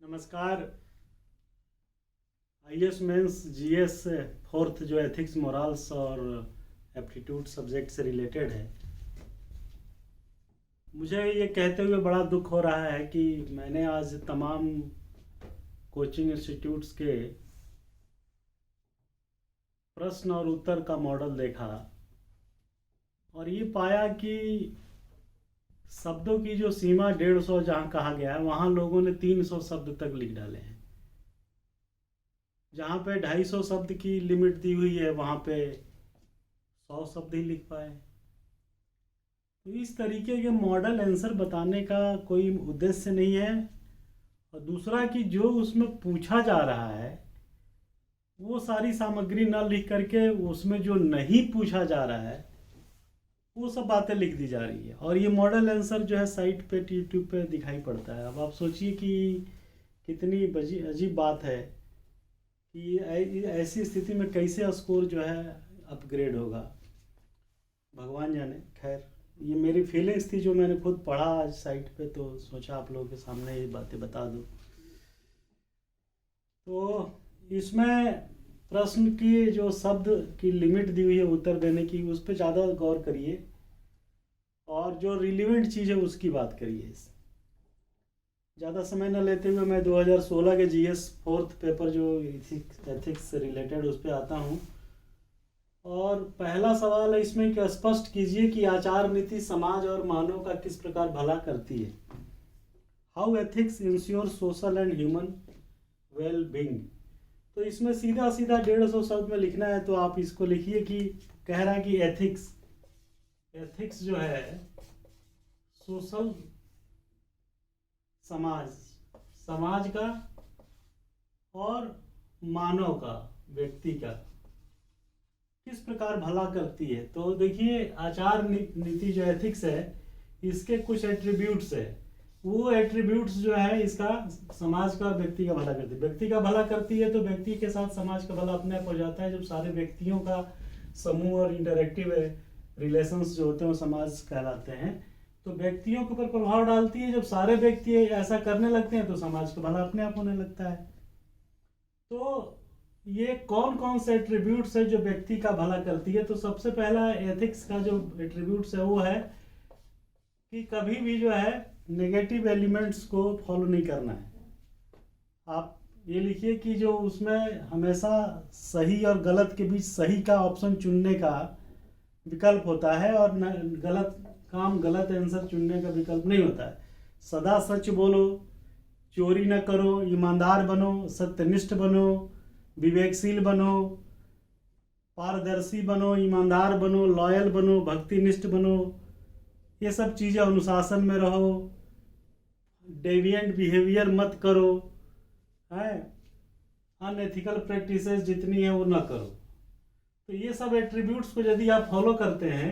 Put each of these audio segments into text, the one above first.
नमस्कार। IAS mains GS fourth जो ethics morals और एप्टीट्यूड सब्जेक्ट से रिलेटेड है। मुझे ये कहते हुए बड़ा दुख हो रहा है कि मैंने आज तमाम कोचिंग इंस्टीट्यूट्स के प्रश्न और उत्तर का मॉडल देखा और ये पाया कि शब्दों की जो सीमा 150 जहाँ कहा गया है वहाँ लोगों ने 300 शब्द तक लिख डाले हैं। जहाँ पे 250 शब्द की लिमिट दी हुई है वहाँ पे 100 शब्द ही लिख पाए। तो इस तरीके के मॉडल आंसर बताने का कोई उद्देश्य नहीं है। और दूसरा कि जो उसमें पूछा जा रहा है वो सारी सामग्री न लिख करके उसमें जो नहीं पूछा जा रहा है वो सब बातें लिख दी जा रही है। और ये मॉडल आंसर जो है साइट पे यूट्यूब पे दिखाई पड़ता है। अब आप सोचिए कि कितनी अजीब बात है कि ऐसी स्थिति में कैसे स्कोर जो है अपग्रेड होगा, भगवान जाने। खैर, ये मेरी फीलिंग्स थी जो मैंने खुद पढ़ा आज साइट पे, तो सोचा आप लोगों के सामने ये बातें बता दूं। तो इसमें प्रश्न की जो शब्द की लिमिट दी हुई है उत्तर देने की, उस पर ज़्यादा गौर करिए और जो रिलेवेंट चीज़ है उसकी बात करिए। ज़्यादा समय न लेते हुए मैं 2016 के जीएस फोर्थ पेपर जो एथिक्स से रिलेटेड उस पर आता हूँ। और पहला सवाल है इसमें कि स्पष्ट कीजिए कि आचार नीति समाज और मानव का किस प्रकार भला करती है। How ethics ensure social and human well being. तो इसमें सीधा सीधा 150 शब्द में लिखना है, तो आप इसको लिखिए कि कह रहा है कि एथिक्स जो है सोशल समाज का और मानव का, व्यक्ति का किस प्रकार भला करती है। तो देखिए, आचार नीति जो एथिक्स है इसके कुछ एट्रीब्यूट्स है। वो एट्रीब्यूट्स जो है इसका समाज का, व्यक्ति का भला करती है। व्यक्ति का भला करती है तो व्यक्ति के साथ समाज का भला अपने आप हो जाता है। जब सारे व्यक्तियों का समूह और इंटरेक्टिव रिलेशंस जो होते हैं वो समाज कहलाते हैं। तो व्यक्तियों के ऊपर प्रभाव डालती है। जब सारे व्यक्ति ऐसा करने लगते हैं तो समाज का भला अपने आप होने लगता है। तो ये कौन कौन से एट्रीब्यूट्स है जो व्यक्ति का भला करती है। तो सबसे पहला एथिक्स का जो एट्रीब्यूट्स है वो है कि कभी भी जो है नेगेटिव एलिमेंट्स को फॉलो नहीं करना है। आप ये लिखिए कि जो उसमें हमेशा सही और गलत के बीच सही का ऑप्शन चुनने का विकल्प होता है और गलत काम, गलत आंसर चुनने का विकल्प नहीं होता है। सदा सच बोलो, चोरी न करो, ईमानदार बनो, सत्यनिष्ठ बनो, विवेकशील बनो, पारदर्शी बनो, ईमानदार बनो, लॉयल बनो, भक्तिनिष्ठ बनो। ये सब चीज़ें, अनुशासन में रहो, डेविएंट बिहेवियर मत करो, है अनएथिकल प्रैक्टिसेस जितनी है वो ना करो। तो ये सब एट्रीब्यूट्स को यदि आप फॉलो करते हैं,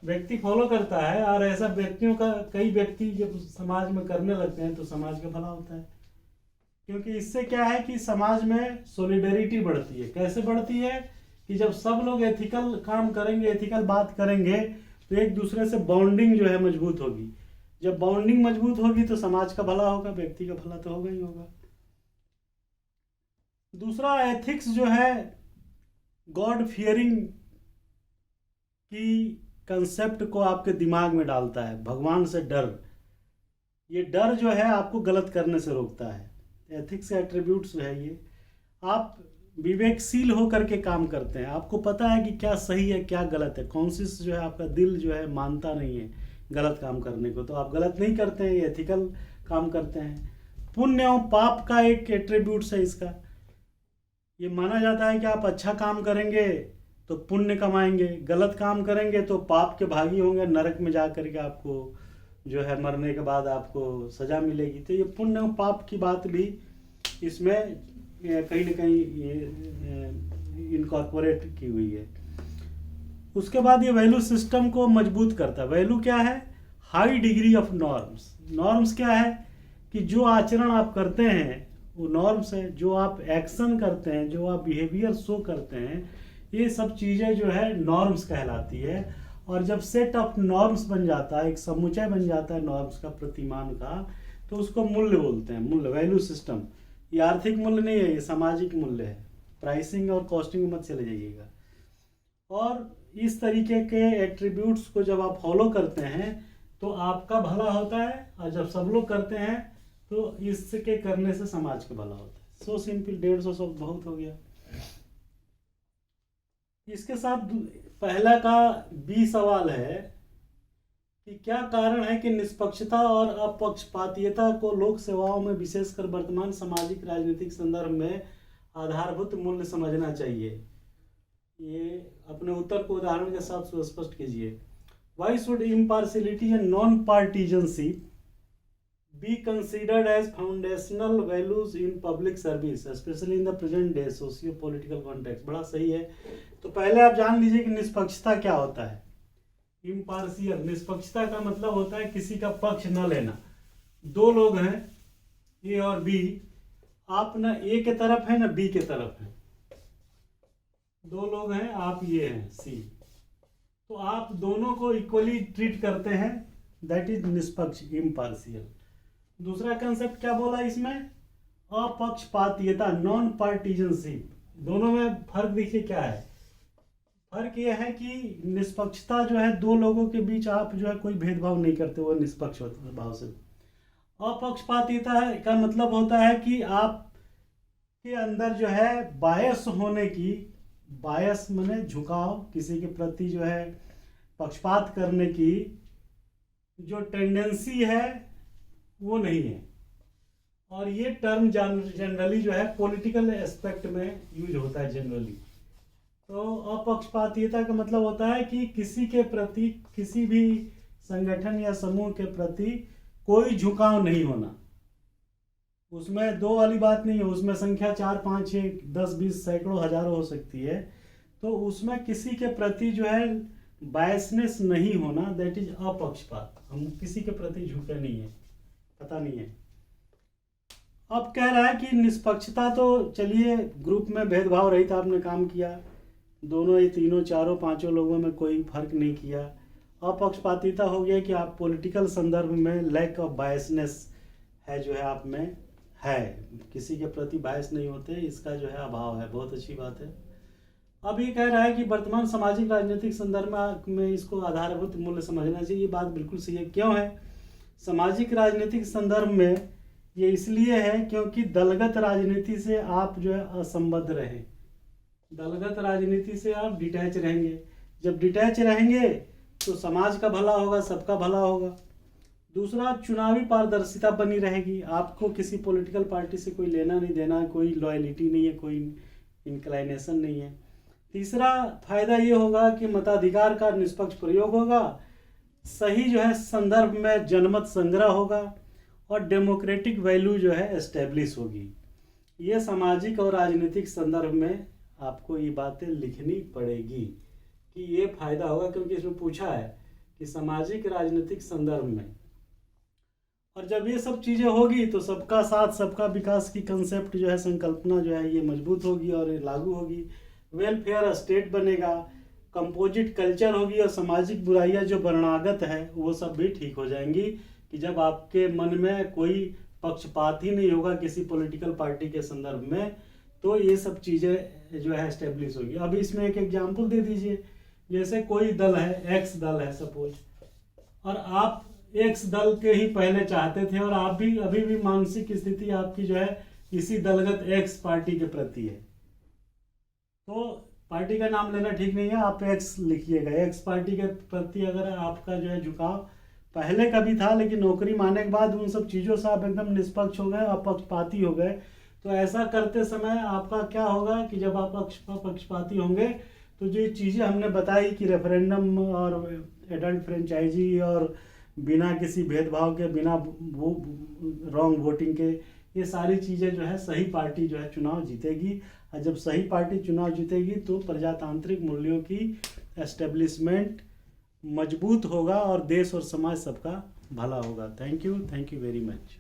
व्यक्ति फॉलो करता है और ऐसा व्यक्तियों का कई व्यक्ति जब समाज में करने लगते हैं तो समाज का भला होता है। क्योंकि इससे क्या है कि समाज में सॉलिडरिटी बढ़ती है। कैसे बढ़ती है कि जब सब लोग एथिकल काम करेंगे, एथिकल बात करेंगे तो एक दूसरे से बॉन्डिंग जो है मजबूत होगी। जब बॉन्डिंग मजबूत होगी तो समाज का भला होगा, व्यक्ति का भला तो होगा ही होगा। दूसरा, एथिक्स जो है गॉड फियरिंग की कंसेप्ट को आपके दिमाग में डालता है। भगवान से डर, ये डर जो है आपको गलत करने से रोकता है। एथिक्स के एट्रीब्यूट्स जो है ये, आप विवेकशील होकर के काम करते हैं। आपको पता है कि क्या सही है क्या गलत है। कॉन्शियस जो है आपका दिल जो है मानता नहीं है गलत काम करने को, तो आप गलत नहीं करते हैं, एथिकल काम करते हैं। पुण्य और पाप का एक एट्रीब्यूट्स है इसका। ये माना जाता है कि आप अच्छा काम करेंगे तो पुण्य कमाएंगे, गलत काम करेंगे तो पाप के भागी होंगे, नरक में जा करके आपको जो है मरने के बाद आपको सजा मिलेगी। तो ये पुण्य और पाप की बात भी इसमें कहीं ना कहीं इनकॉर्पोरेट की हुई है। उसके बाद ये वैल्यू सिस्टम को मजबूत करता है। वैल्यू क्या है? High degree of norms. Norms क्या है कि जो आचरण आप करते हैं वो नॉर्म्स है। जो आप एक्शन करते हैं, जो आप बिहेवियर शो करते हैं, ये सब चीज़ें जो है नॉर्म्स कहलाती है। और जब सेट ऑफ नॉर्म्स बन जाता है, एक समुच्चय बन जाता है नॉर्म्स का, प्रतिमान का, तो उसको मूल्य बोलते हैं, मूल्य, वैल्यू सिस्टम। ये आर्थिक मूल्य नहीं है, ये सामाजिक मूल्य है। प्राइसिंग और कॉस्टिंग में मत चले जाइएगा। और इस तरीके के एट्रीब्यूट्स को जब आप फॉलो करते हैं तो आपका भला होता है, और जब सब लोग करते हैं तो इसके करने से समाज का भला होता है। सो सिंपल, 150 शब्द बहुत हो गया। इसके साथ पहला का बी सवाल है कि क्या कारण है कि निष्पक्षता और अपक्षपातीयता को लोक सेवाओं में विशेषकर वर्तमान सामाजिक राजनीतिक संदर्भ में आधारभूत मूल्य समझना चाहिए। ये अपने उत्तर को उदाहरण के साथ स्पष्ट कीजिए। Why should impartiality and non-partisanship be considered as foundational values in public service, especially in the present day socio-political context? बड़ा सही है। तो पहले आप जान लीजिए कि निष्पक्षता क्या होता है। इम्पार्शियल, निष्पक्षता का मतलब होता है किसी का पक्ष न लेना। दो लोग हैं, ए और बी, आप न ए के तरफ है न बी के तरफ है। दो लोग हैं, आप ये हैं सी, तो आप दोनों को इक्वली ट्रीट करते हैं, दैट इज निष्पक्ष, इम्पार्शियल। दूसरा कंसेप्ट क्या बोला इसमें? अपक्षपातीयता, नॉन पार्टीजनशिप। दोनों में फर्क देखिए क्या है। फर्क ये है कि निष्पक्षता जो है, दो लोगों के बीच आप जो है कोई भेदभाव नहीं करते, वो निष्पक्ष भाव से। अपक्षपातीयता का मतलब होता है कि आप के अंदर जो है बायस होने की, बायस माने झुकाव, किसी के प्रति जो है पक्षपात करने की जो टेंडेंसी है वो नहीं है। और ये टर्म जनरली जो है पॉलिटिकल एस्पेक्ट में यूज होता है जनरली। तो अपक्षपातीयता का मतलब होता है कि किसी के प्रति, किसी भी संगठन या समूह के प्रति कोई झुकाव नहीं होना। उसमें दो वाली बात नहीं है, उसमें संख्या 4, 5, 6, 10, 20, सैकड़ों, हजारों हो सकती है। तो उसमें किसी के प्रति जो है बायसनेस नहीं होना, दैट इज अपक्षपात। हम किसी के प्रति झुके नहीं है, पता नहीं है। अब कह रहा है कि निष्पक्षता, तो चलिए ग्रुप में भेदभाव रहित आपने काम किया, दोनों ही, तीनों, चारों, पांचों लोगों में कोई फर्क नहीं किया। अपक्षपातीयता हो गया कि आप पॉलिटिकल संदर्भ में लैक ऑफ बायसनेस है जो है आप में है, किसी के प्रति बायस नहीं होते, इसका जो है अभाव है। बहुत अच्छी बात है। अब ये कह रहा है कि वर्तमान सामाजिक राजनीतिक संदर्भ में इसको आधारभूत मूल्य समझना चाहिए। ये बात बिल्कुल सही है। क्यों है? सामाजिक राजनीतिक संदर्भ में ये इसलिए है क्योंकि दलगत राजनीति से आप जो है असंबद्ध रहें। दलगत राजनीति से आप डिटैच रहेंगे। जब डिटैच रहेंगे तो समाज का भला होगा, सबका भला होगा। दूसरा, चुनावी पारदर्शिता बनी रहेगी। आपको किसी पॉलिटिकल पार्टी से कोई लेना नहीं देना, कोई लॉयलिटी नहीं है, कोई इंक्लाइनेशन नहीं है। तीसरा फायदा ये होगा कि मताधिकार का निष्पक्ष प्रयोग होगा, सही जो है संदर्भ में जनमत संग्रह होगा, और डेमोक्रेटिक वैल्यू जो है एस्टेब्लिश होगी। ये सामाजिक और राजनीतिक संदर्भ में आपको ये बातें लिखनी पड़ेगी कि ये फायदा होगा, क्योंकि इसमें पूछा है कि सामाजिक राजनीतिक संदर्भ में। और जब ये सब चीज़ें होगी तो सबका साथ सबका विकास की कंसेप्ट जो है, संकल्पना जो है, ये मजबूत होगी और लागू होगी। वेलफेयर स्टेट बनेगा, कंपोजिट कल्चर होगी, और सामाजिक बुराइयां जो वर्णागत है वो सब भी ठीक हो जाएंगी कि जब आपके मन में कोई पक्षपात ही नहीं होगा किसी पॉलिटिकल पार्टी के संदर्भ में, तो ये सब चीज़ें जो है एस्टेब्लिश होगी। अभी इसमें एक एग्जाम्पल दे दीजिए। जैसे कोई दल है, एक्स दल है सपोज, और आप एक्स दल के ही पहले चाहते थे, और आप भी अभी भी मानसिक स्थिति आपकी जो है इसी दलगत एक्स पार्टी के प्रति है, तो पार्टी का नाम लेना ठीक नहीं है, आप एक्स लिखिएगा। एक्स पार्टी के प्रति अगर आपका जो है झुकाव पहले का भी था, लेकिन नौकरी माने के बाद उन सब चीज़ों से आप एकदम निष्पक्ष हो गए, अपक्षपाती हो गए, तो ऐसा करते समय आपका क्या होगा कि जब आप पक्षपाती होंगे तो जो चीज़ें हमने बताई कि रेफरेंडम और एडल्ट फ्रेंचाइजी और बिना किसी भेदभाव के, बिना रॉन्ग वोटिंग के, ये सारी चीज़ें जो है सही पार्टी जो है चुनाव जीतेगी। और जब सही पार्टी चुनाव जीतेगी तो प्रजातांत्रिक मूल्यों की एस्टेब्लिशमेंट मजबूत होगा और देश और समाज सबका भला होगा। Thank you very much.